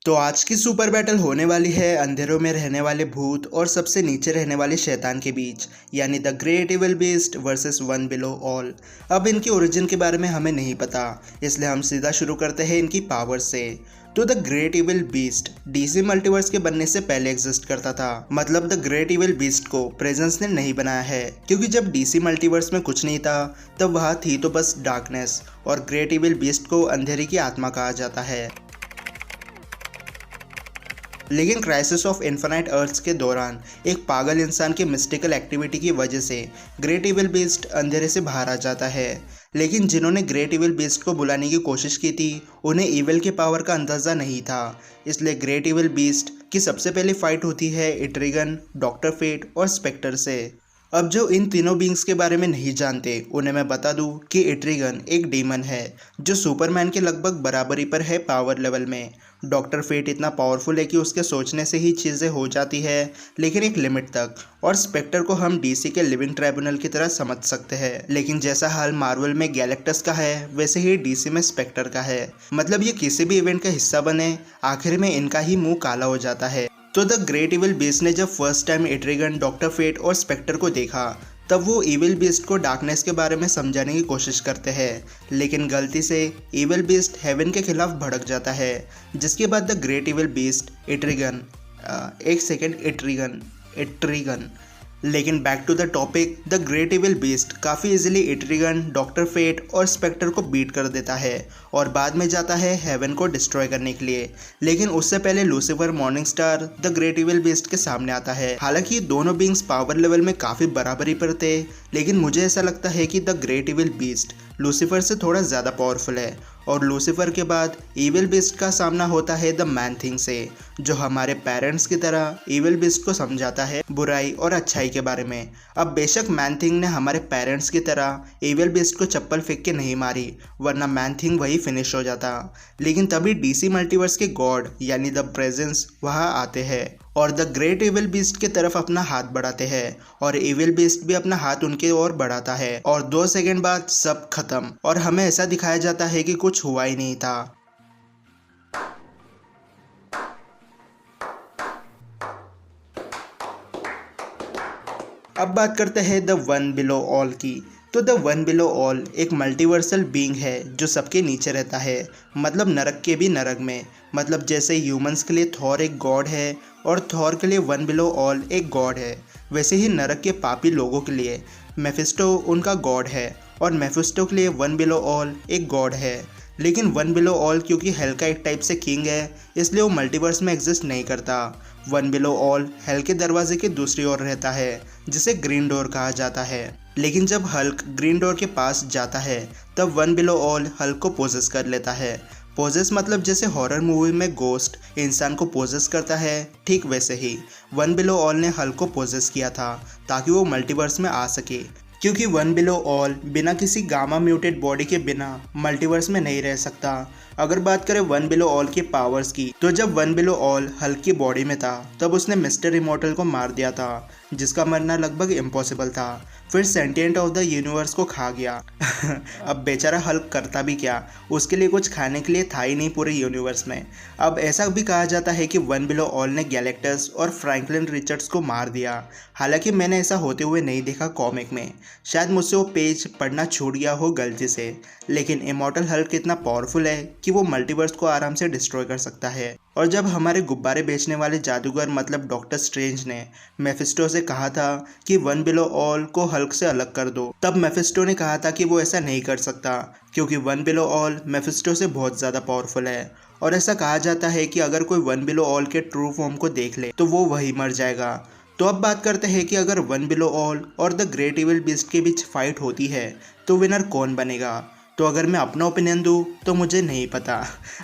तो आज की सुपर बैटल होने वाली है अंधेरों में रहने वाले भूत और सबसे नीचे रहने वाले शैतान के बीच, यानी the great evil beast versus one below all. अब इनकी ओरिजिन के बारे में हमें नहीं पता, इसलिए हम सीधा शुरू करते हैं इनकी पावर से। तो the great evil beast DC multiverse के बनने से पहले एग्जिस्ट करता था। मतलब द ग्रेट इविल बीस्ट को प्रेजेंस ने नहीं बनाया है, क्योंकि जब डीसी मल्टीवर्स में कुछ नहीं था तब वहाँ थी तो बस डार्कनेस, और ग्रेट इविल बीस्ट को अंधेरी की आत्मा कहा जाता है। लेकिन क्राइसिस ऑफ इन्फिनाइट अर्थ्स के दौरान एक पागल इंसान की मिस्टिकल एक्टिविटी की वजह से ग्रेट इविल बीस्ट अंधेरे से बाहर आ जाता है। लेकिन जिन्होंने ग्रेट इविल बीस्ट को बुलाने की कोशिश की थी उन्हें इविल के पावर का अंदाज़ा नहीं था, इसलिए ग्रेट इविल बीस्ट की सबसे पहली फाइट होती है इट्रिगन, डॉक्टर फेट और स्पेक्टर से। अब जो इन तीनों बींग्स के बारे में नहीं जानते उन्हें मैं बता दूं कि इट्रिगन एक डीमन है जो सुपरमैन के लगभग बराबरी पर है पावर लेवल में। डॉक्टर फेट इतना पावरफुल है कि उसके सोचने से ही चीज़ें हो जाती है, लेकिन एक लिमिट तक। और स्पेक्टर को हम डीसी के लिविंग ट्राइब्यूनल की तरह समझ सकते हैं, लेकिन जैसा हाल मार्वल में गैलेक्टस का है वैसे ही डीसी में स्पेक्टर का है। मतलब ये किसी भी इवेंट का हिस्सा बने, आखिर में इनका ही मुंह काला हो जाता है। तो द ग्रेट इविल बीस्ट ने जब फर्स्ट टाइम इट्रिगन, डॉक्टर फेट और स्पेक्टर को देखा तब वो इविल बीस्ट को डार्कनेस के बारे में समझाने की कोशिश करते हैं, लेकिन गलती से इविल बीस्ट हेवन के खिलाफ भड़क जाता है। जिसके बाद the great evil beast Etrigan Etrigan लेकिन back to the topic, the great evil beast काफ़ी इजीली इट्रिगन, डॉक्टर फेट और स्पेक्टर को बीट कर देता है और बाद में जाता है हेवन को डिस्ट्रॉय करने के लिए। लेकिन उससे पहले Lucifer morning star the great evil beast के सामने आता है। हालांकि ये दोनों बींग्स पावर लेवल में काफ़ी बराबरी पर थे, लेकिन मुझे ऐसा लगता है कि the great evil beast Lucifer से थोड़ा ज़्यादा पावरफुल है। और लूसीफर के बाद इविल बीस्ट का सामना होता है द मैन थिंग से, जो हमारे पेरेंट्स की तरह इविल बीस्ट को समझाता है बुराई और अच्छाई के बारे में। अब बेशक मैन थिंग ने हमारे पेरेंट्स की तरह इविल बीस्ट को चप्पल फेंक के नहीं मारी, वरना मैन थिंग वही फिनिश हो जाता। लेकिन तभी डीसी मल्टीवर्स के गॉड यानी द प्रेजेंस वहाँ आते हैं और द ग्रेट इविल बीस्ट की तरफ अपना हाथ बढ़ाते हैं, और इविल बीस्ट भी अपना हाथ उनके ओर बढ़ाता है और 2 सेकंड बाद सब खत्म और हमें ऐसा दिखाया जाता है कि कुछ हुआ ही नहीं था। अब बात करते हैं द वन बिलो ऑल की। तो द वन बिलो ऑल एक मल्टीवर्सल बीइंग है जो सबके नीचे रहता है, मतलब नरक के भी नरक में। मतलब जैसे ह्यूमंस के लिए थॉर एक गॉड है और थॉर के लिए वन बिलो ऑल एक गॉड है, वैसे ही नरक के पापी लोगों के लिए मेफिस्टो उनका गॉड है और मेफिस्टो के लिए वन बिलो ऑल एक गॉड है। लेकिन वन बिलो ऑल क्योंकि हेल का एक टाइप से किंग है, इसलिए वो मल्टीवर्स में एग्जिस्ट नहीं करता। वन बिलो ऑल हेल के दरवाजे के दूसरी ओर रहता है, जिसे ग्रीन डोर कहा जाता है। लेकिन जब हल्क ग्रीन डोर के पास जाता है तब वन बिलो ऑल हल्क को पोजेस कर लेता है। पोजेस मतलब जैसे हॉरर मूवी में गोस्ट इंसान को पोजेस करता है, ठीक वैसे ही वन बिलो ऑल ने हल्क को पोजेस किया था ताकि वो मल्टीवर्स में आ सके। क्योंकि वन बिलो ऑल बिना किसी गामा म्यूटेड बॉडी के बिना मल्टीवर्स में नहीं रह सकता। अगर बात करें वन बिलो ऑल की पावर्स की, तो जब वन बिलो ऑल हल्क की बॉडी में था तब उसने मिस्टर इमॉर्टल को मार दिया था, जिसका मरना लगभग इम्पॉसिबल था। फिर सेंटिएंट ऑफ द यूनिवर्स को खा गया। अब बेचारा हल्क करता भी क्या, उसके लिए कुछ खाने के लिए था ही नहीं पूरे यूनिवर्स में। अब ऐसा भी कहा जाता है कि वन बिलो ऑल ने गैलेक्टस और फ्रैंकलिन रिचर्ड्स को मार दिया। हालांकि मैंने ऐसा होते हुए नहीं देखा कॉमिक में, शायद मुझसे वो पेज पढ़ना छूट गया हो गलती से। लेकिन इमॉर्टल हल्क इतना पावरफुल है कि वो मल्टीवर्स को आराम से डिस्ट्रॉय कर सकता है। और जब हमारे गुब्बारे बेचने वाले जादूगर मतलब डॉक्टर स्ट्रेंज ने मेफिस्टो से कहा था कि वन बिलो ऑल को हल्क से अलग कर दो, तब मेफिस्टो ने कहा था कि वो ऐसा नहीं कर सकता क्योंकि वन बिलो ऑल मेफिस्टो से बहुत ज़्यादा पावरफुल है। और ऐसा कहा जाता है कि अगर कोई वन बिलो ऑल के ट्रू फॉर्म को देख ले तो वो वही मर जाएगा। तो अब बात करते हैं कि अगर वन बिलो ऑल और द ग्रेट इविल बीस्ट के बीच फाइट होती है तो विनर कौन बनेगा। तो अगर मैं अपना ओपिनियन दूँ तो मुझे नहीं पता।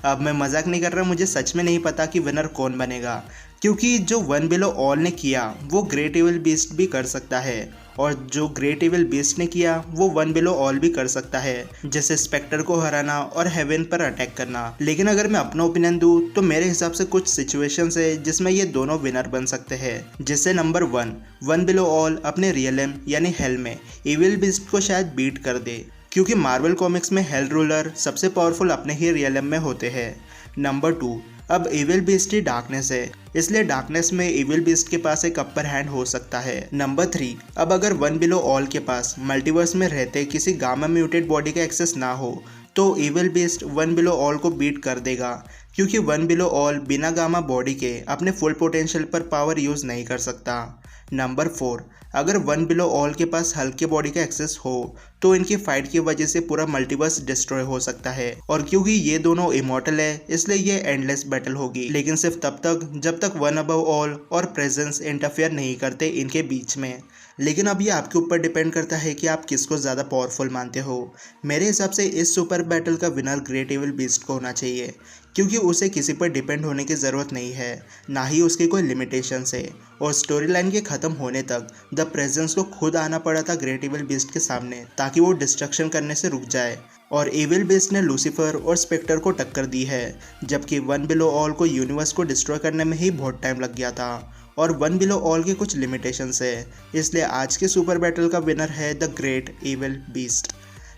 अब मैं मजाक नहीं कर रहा, मुझे सच में नहीं पता कि विनर कौन बनेगा, क्योंकि जो वन बिलो ऑल ने किया वो ग्रेट इविल बीस्ट भी कर सकता है और जो ग्रेट इविल बीस्ट ने किया वो वन बिलो ऑल भी कर सकता है, जैसे स्पेक्टर को हराना और हेवन पर अटैक करना। लेकिन अगर मैं अपना ओपिनियन दूँ तो मेरे हिसाब से कुछ सिचुएशंस है जिसमें ये दोनों विनर बन सकते हैं। जैसे नंबर 1, वन बिलो ऑल अपने रियलम यानी हेल में इविल बीस्ट को शायद बीट कर दे, क्योंकि मार्वल कॉमिक्स में हेल रूलर सबसे पावरफुल अपने ही रियलम में होते हैं। नंबर 2, अब इविल बीस्ट ही डार्कनेस है, इसलिए डार्कनेस में इविल बीस्ट के पास एक अपर हैंड हो सकता है। नंबर 3, अब अगर वन बिलो ऑल के पास मल्टीवर्स में रहते किसी गामा म्यूटेड बॉडी का एक्सेस ना हो तो evil beast one below all को बीट कर देगा, क्योंकि वन बिलो ऑल बिना गामा बॉडी के अपने फुल पोटेंशियल पर पावर यूज नहीं कर सकता। नंबर 4, अगर वन बिलो ऑल के पास हल्के बॉडी का एक्सेस हो तो इनकी फाइट की वजह से पूरा मल्टीवर्स डिस्ट्रॉय हो सकता है, और क्योंकि ये दोनों इमॉर्टल है इसलिए ये एंडलेस बैटल होगी, लेकिन सिर्फ तब तक जब तक वन अबव ऑल और प्रेजेंस इंटरफेयर नहीं करते इनके बीच में। लेकिन अब ये आपके ऊपर डिपेंड करता है कि आप किसको ज़्यादा पावरफुल मानते हो। मेरे हिसाब से इस सुपर बैटल का विनर ग्रेट इविल बीस्ट को होना चाहिए, क्योंकि उसे किसी पर डिपेंड होने की ज़रूरत नहीं है, ना ही उसकी कोई लिमिटेशंस है, और स्टोरी लाइन के ख़त्म होने तक द प्रेजेंस को खुद आना पड़ा था ग्रेट इविल बीस्ट के सामने ताकि वो डिस्ट्रक्शन करने से रुक जाए, और इविल बीस्ट ने लूसीफर और स्पेक्टर को टक्कर दी है, जबकि वन बिलो ऑल को यूनिवर्स को डिस्ट्रॉय करने में ही बहुत टाइम लग गया था, और वन बिलो ऑल के कुछ लिमिटेशंस है, इसलिए आज के सुपर बैटल का विनर है द ग्रेट इविल बीस्ट।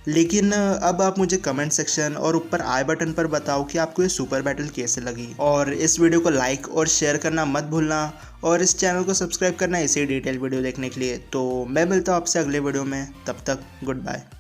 लेकिन अब आप मुझे कमेंट सेक्शन और ऊपर आई बटन पर बताओ कि आपको ये सुपर बैटल कैसे लगी, और इस वीडियो को लाइक और शेयर करना मत भूलना, और इस चैनल को सब्सक्राइब करना इसी डिटेल वीडियो देखने के लिए। तो मैं मिलता हूँ आपसे अगले वीडियो में, तब तक गुड बाय।